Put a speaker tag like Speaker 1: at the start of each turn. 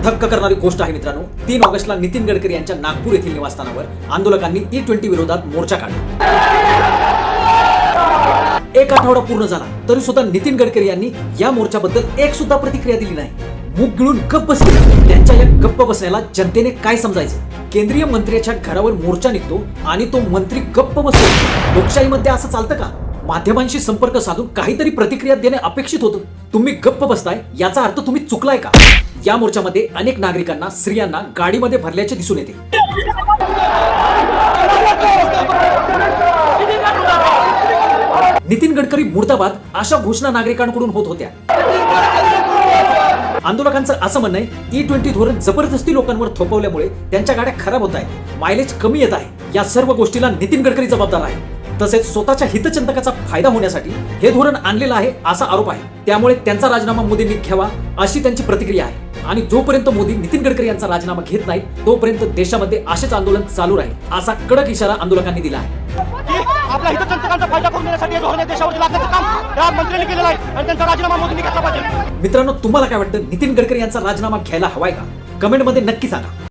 Speaker 1: थक्क करणारी गोष्ट आहे मित्रांनो, 3 ऑगस्टला नितीन गडकरी यांच्या नागपूर येथील निवासस्थानावर आंदोलकांनी E20 विरोधात मोर्चा काढला। एक आठवडा पूर्ण झाला तरी सुद्धा नितीन गडकरी यांनी या मोर्चाबद्दल एक सुद्धा प्रतिक्रिया दिली नाही। मुख गिळून गप्प बसले। त्यांच्या या गप्प बसण्याला जनतेने काय समजायचं? केंद्रीय मंत्र्याच्या घरावर मोर्चा निघतो आणि तो मंत्री गप्प बसतो। लोकशाहीमध्ये असं चालतं का? माध्यमांशी संपर्क साधून काहीतरी प्रतिक्रिया देणे अपेक्षित होतं। तुम्ही गप्प बसताय याचा अर्थ तुम्ही चुकलाय का? या मोर्चामध्ये अनेक नागरिकांना, स्त्रियांना गाडीमध्ये भरल्याचे दिसून येते। नितीन गडकरी मुर्दाबाद अशा घोषणा नागरिकांकडून होत होत्या। आंदोलकांचं असं म्हणणं आहे E20 धोरण जबरदस्ती लोकांवर थोपवल्यामुळे त्यांच्या गाड्या खराब होत आहेत, मायलेज कमी येत आहे। या सर्व गोष्टीला नितीन गडकरी जबाबदार आहे। तसेच स्वतःच्या हितचिंतकाचा फायदा होण्यासाठी हे धोरण आणलेलं आहे असा आरोप आहे। त्यामुळे त्यांचा राजीनामा मोदींनी घ्यावा अशी त्यांची प्रतिक्रिया आहे। आणि जोपर्यंत मोदी नितीन गडकरी यांचा राजीनामा घेत नाही तोपर्यंत देशामध्ये असेच आंदोलन चालू राहील असा कडक इशारा आंदोलकांनी दिला आहे।
Speaker 2: आपल्या हितचिंतकांचा फायदा करून घेण्यासाठी हे धोरण देशावरती लागण्याचं काम या मंत्र्यांनी केलेलं आहे आणि त्यांचा राजीनामा मोदींनी घेतला पाहिजे।
Speaker 1: मित्रांनो, तुम्हाला काय वाटतं? नितीन गडकरी यांचा राजीनामा घ्यायला हवाय का? कमेंटमध्ये नक्की सांगा।